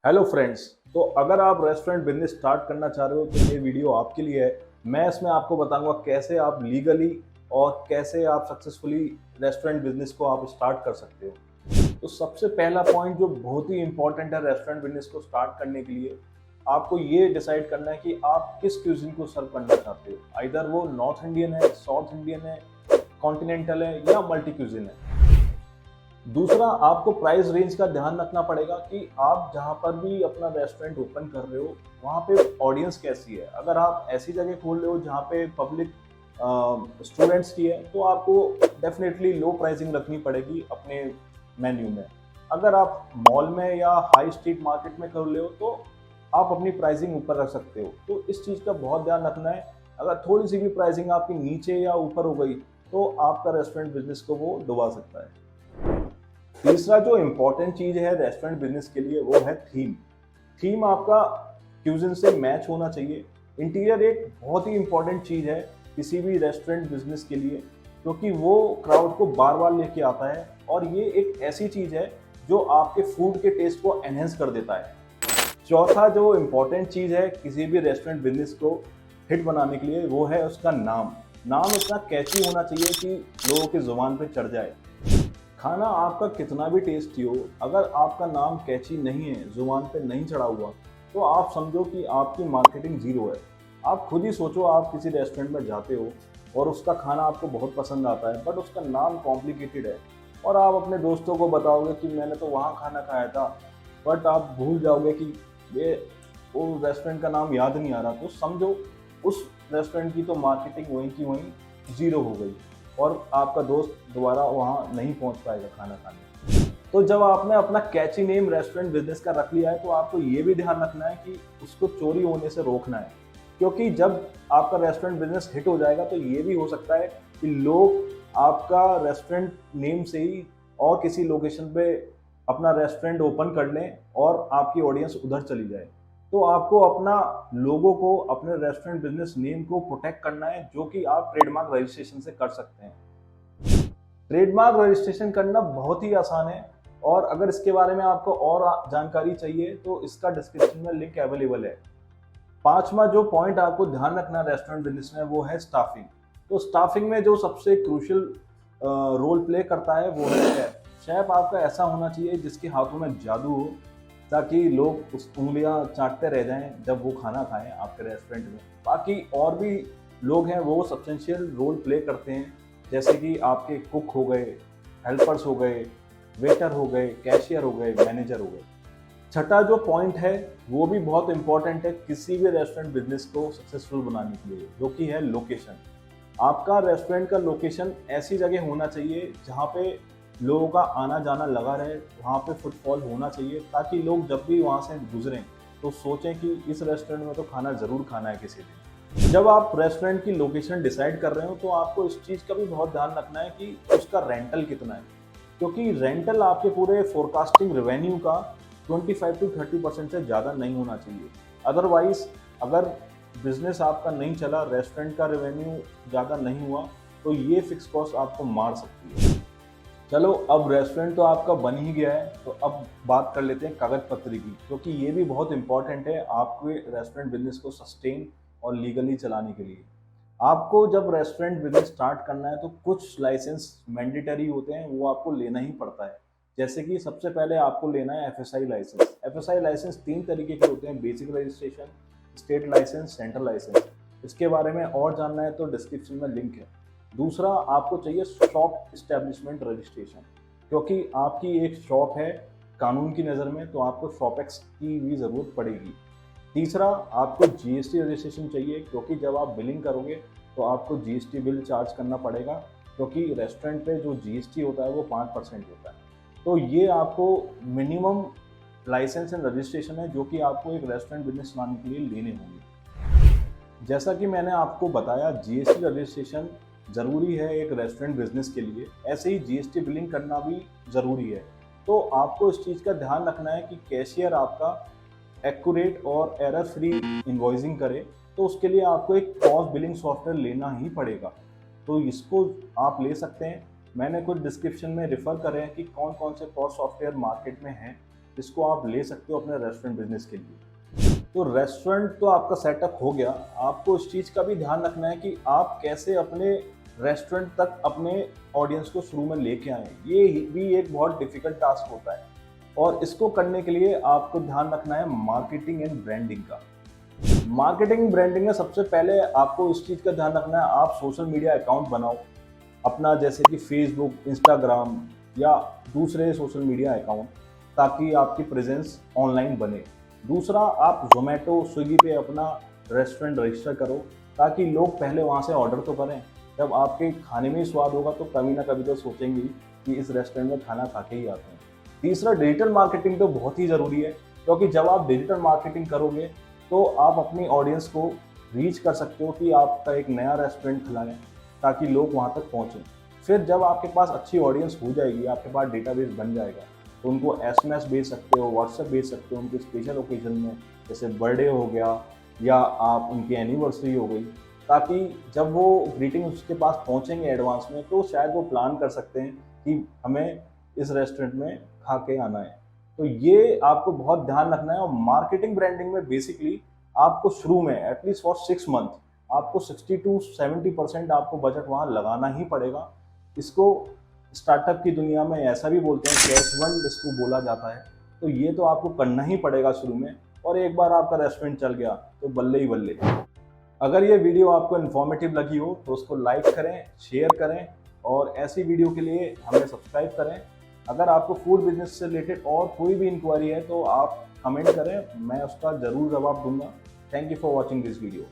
Hello friends. तो अगर आप रेस्टोरेंट बिजनेस स्टार्ट करना चाह रहे हो तो ये वीडियो आपके लिए है। मैं इसमें आपको बताऊंगा कैसे आप लीगली और कैसे आप सक्सेसफुली रेस्टोरेंट बिजनेस को आप स्टार्ट कर सकते हो। तो सबसे पहला पॉइंट जो बहुत ही इंपॉर्टेंट है रेस्टोरेंट बिजनेस को स्टार्ट करने के लिए, आपको ये डिसाइड करना है कि आप किस क्यूजिन को सर्व करना चाहते हो। आइदर वो नॉर्थ इंडियन है, साउथ इंडियन है, कॉन्टिनेंटल है या मल्टी क्यूजिन है। दूसरा, आपको प्राइस रेंज का ध्यान रखना पड़ेगा कि आप जहाँ पर भी अपना रेस्टोरेंट ओपन कर रहे हो वहाँ पे ऑडियंस कैसी है। अगर आप ऐसी जगह खोल रहे हो जहाँ पे पब्लिक स्टूडेंट्स की है तो आपको डेफिनेटली लो प्राइसिंग रखनी पड़ेगी अपने मेन्यू में। अगर आप मॉल में या हाई स्ट्रीट मार्केट में कर रहे हो तो आप अपनी प्राइसिंग ऊपर रख सकते हो। तो इस चीज़ का बहुत ध्यान रखना है। अगर थोड़ी सी भी प्राइसिंग आपकी नीचे या ऊपर हो गई तो आपका रेस्टोरेंट बिजनेस को वो डुबा सकता है। तीसरा जो इम्पोर्टेंट चीज़ है रेस्टोरेंट बिजनेस के लिए वो है थीम। थीम आपका क्यूजिन से मैच होना चाहिए। इंटीरियर एक बहुत ही इम्पोर्टेंट चीज़ है किसी भी रेस्टोरेंट बिजनेस के लिए, क्योंकि वो क्राउड को बार बार लेके आता है और ये एक ऐसी चीज़ है जो आपके फूड के टेस्ट को एनहेंस कर देता है। चौथा जो इम्पोर्टेंट चीज़ है किसी भी रेस्टोरेंट बिजनेस को हिट बनाने के लिए वो है उसका नाम। नाम इतना कैची होना चाहिए कि लोगों की जुबान पे चढ़ जाए। खाना आपका कितना भी टेस्टी हो, अगर आपका नाम कैची नहीं है, जुबान पे नहीं चढ़ा हुआ, तो आप समझो कि आपकी मार्केटिंग जीरो है। आप खुद ही सोचो, आप किसी रेस्टोरेंट में जाते हो और उसका खाना आपको बहुत पसंद आता है बट उसका नाम कॉम्प्लिकेटेड है और आप अपने दोस्तों को बताओगे कि मैंने तो वहाँ खाना खाया था, बट आप भूल जाओगे कि ये वो रेस्टोरेंट का नाम याद नहीं आ रहा, तो समझो उस रेस्टोरेंट की तो मार्केटिंग वहीं की वहीं जीरो हो गई और आपका दोस्त दोबारा वहाँ नहीं पहुँच पाएगा खाना खाने। तो जब आपने अपना कैची नेम रेस्टोरेंट बिजनेस का रख लिया है तो आपको ये भी ध्यान रखना है कि उसको चोरी होने से रोकना है, क्योंकि जब आपका रेस्टोरेंट बिजनेस हिट हो जाएगा तो ये भी हो सकता है कि लोग आपका रेस्टोरेंट नेम से ही और किसी लोकेशन पे अपना रेस्टोरेंट ओपन कर लें और आपकी ऑडियंस उधर चली जाए। तो आपको अपना लोगों को, अपने रेस्टोरेंट बिजनेस नेम को प्रोटेक्ट करना है, जो कि आप ट्रेडमार्क रजिस्ट्रेशन से कर सकते हैं। ट्रेडमार्क रजिस्ट्रेशन करना बहुत ही आसान है और अगर इसके बारे में आपको और जानकारी चाहिए तो इसका डिस्क्रिप्शन में लिंक अवेलेबल है। पांचवा जो पॉइंट आपको ध्यान रखना है रेस्टोरेंट बिजनेस में वो है स्टाफिंग। तो स्टाफिंग में जो सबसे क्रूशियल रोल प्ले करता है वो है शेफ। शेफ आपका ऐसा होना चाहिए जिसके हाथों में जादू हो, ताकि लोग उस उंगलियां चाटते रह जाएं जब वो खाना खाएं आपके रेस्टोरेंट में। बाकी और भी लोग हैं वो सब्सटेंशियल रोल प्ले करते हैं, जैसे कि आपके कुक हो गए, हेल्पर्स हो गए, वेटर हो गए, कैशियर हो गए, मैनेजर हो गए। छठा जो पॉइंट है वो भी बहुत इंपॉर्टेंट है किसी भी रेस्टोरेंट बिजनेस को सक्सेसफुल बनाने के लिए, जो कि है लोकेशन। आपका रेस्टोरेंट का लोकेशन ऐसी जगह होना चाहिए जहाँ पे लोगों का आना जाना लगा रहे, वहाँ पे फुटफॉल होना चाहिए, ताकि लोग जब भी वहाँ से गुजरें तो सोचें कि इस रेस्टोरेंट में तो खाना ज़रूर खाना है किसी दिन। जब आप रेस्टोरेंट की लोकेशन डिसाइड कर रहे हो तो आपको इस चीज़ का भी बहुत ध्यान रखना है कि उसका रेंटल कितना है, क्योंकि रेंटल आपके पूरे फोरकास्टिंग रेवेन्यू का 25 to 30% से ज़्यादा नहीं होना चाहिए। अदरवाइज अगर बिजनेस आपका नहीं चला, रेस्टोरेंट का रेवेन्यू ज़्यादा नहीं हुआ, तो ये फिक्स कॉस्ट आपको मार सकती है। चलो, अब रेस्टोरेंट तो आपका बन ही गया है, तो अब बात कर लेते हैं कागज पत्र की, क्योंकि ये भी बहुत इंपॉर्टेंट है आपके रेस्टोरेंट बिजनेस को सस्टेन और लीगली चलाने के लिए। आपको जब रेस्टोरेंट बिजनेस स्टार्ट करना है तो कुछ लाइसेंस मैंडेटरी होते हैं, वो आपको लेना ही पड़ता है। जैसे कि सबसे पहले आपको लेना है एफएसआई लाइसेंस। एफएसआई लाइसेंस 3 तरीके के होते हैं: basic registration, state licence, central licence. इसके बारे में और जानना है तो डिस्क्रिप्शन में लिंक है। दूसरा, आपको चाहिए शॉप इस्टेब्लिशमेंट रजिस्ट्रेशन, क्योंकि आपकी एक शॉप है कानून की नज़र में, तो आपको शॉपेक्स की भी ज़रूरत पड़ेगी। तीसरा, आपको जीएसटी रजिस्ट्रेशन चाहिए, क्योंकि जब आप बिलिंग करोगे तो आपको जीएसटी बिल चार्ज करना पड़ेगा, क्योंकि रेस्टोरेंट पे जो जीएसटी होता है वो 5% होता है। तो ये आपको मिनिमम लाइसेंस एंड रजिस्ट्रेशन है जो कि आपको एक रेस्टोरेंट बिजनेस चलाने के लिए लेने होंगे। जैसा कि मैंने आपको बताया, जीएसटी रजिस्ट्रेशन ज़रूरी है एक रेस्टोरेंट बिजनेस के लिए, ऐसे ही जीएसटी बिलिंग करना भी ज़रूरी है। तो आपको इस चीज़ का ध्यान रखना है कि कैशियर आपका एक्यूरेट और एरर फ्री इन्वॉइसिंग करे, तो उसके लिए आपको एक पॉज बिलिंग सॉफ्टवेयर लेना ही पड़ेगा। तो इसको आप ले सकते हैं। मैंने कुछ डिस्क्रिप्शन में रेफर करे हैं कि कौन कौन से पॉज सॉफ्टवेयर मार्केट में हैं, जिसको आप ले सकते हो अपने रेस्टोरेंट बिजनेस के लिए। तो रेस्टोरेंट तो आपका सेटअप हो गया, आपको इस चीज़ का भी ध्यान रखना है कि आप कैसे अपने रेस्टोरेंट तक अपने ऑडियंस को शुरू में लेके आएँ। ये भी एक बहुत डिफिकल्ट टास्क होता है और इसको करने के लिए आपको ध्यान रखना है मार्केटिंग एंड ब्रांडिंग का। मार्केटिंग ब्रांडिंग में सबसे पहले आपको इस चीज़ का ध्यान रखना है, आप सोशल मीडिया अकाउंट बनाओ अपना, जैसे कि फेसबुक, इंस्टाग्राम या दूसरे सोशल मीडिया अकाउंट, ताकि आपकी प्रेजेंस ऑनलाइन बने। दूसरा, आप ज़ोमैटो, स्विगी पे अपना रेस्टोरेंट रजिस्टर करो ताकि लोग पहले वहाँ से ऑर्डर तो करें। जब आपके खाने में ही स्वाद होगा तो कभी ना कभी तो सोचेंगे कि इस रेस्टोरेंट में खाना खा के ही आते हैं। तीसरा, डिजिटल मार्केटिंग तो बहुत ही ज़रूरी है, क्योंकि जब आप डिजिटल मार्केटिंग करोगे तो आप अपनी ऑडियंस को रीच कर सकते हो कि आपका एक नया रेस्टोरेंट खुला है, ताकि लोग वहाँ तक पहुँचें। फिर जब आपके पास अच्छी ऑडियंस हो जाएगी, आपके पास डेटाबेस बन जाएगा, तो उनको एसएमएस भेज सकते हो, व्हाट्सएप भेज सकते हो उनके स्पेशल ओकेजन में, जैसे बर्थडे हो गया या आप उनकी एनिवर्सरी हो गई, ताकि जब वो ग्रीटिंग उसके पास पहुँचेंगे एडवांस में तो शायद वो प्लान कर सकते हैं कि हमें इस रेस्टोरेंट में खा के आना है। तो ये आपको बहुत ध्यान रखना है। और मार्केटिंग ब्रांडिंग में बेसिकली आपको शुरू में एटलीस्ट फॉर 6 मंथ आपको 60 to 70% आपको बजट वहाँ लगाना ही पड़ेगा। इसको स्टार्टअप की दुनिया में ऐसा भी बोलते हैं, कैश बर्न इसको बोला जाता है। तो ये तो आपको करना ही पड़ेगा शुरू में, और एक बार आपका रेस्टोरेंट चल गया तो बल्ले ही बल्ले। अगर ये वीडियो आपको इन्फॉर्मेटिव लगी हो तो उसको लाइक करें, शेयर करें और ऐसी वीडियो के लिए हमें सब्सक्राइब करें। अगर आपको फूड बिजनेस से रिलेटेड और कोई भी इंक्वायरी है तो आप कमेंट करें, मैं उसका ज़रूर जवाब दूंगा। Thank you for watching this video.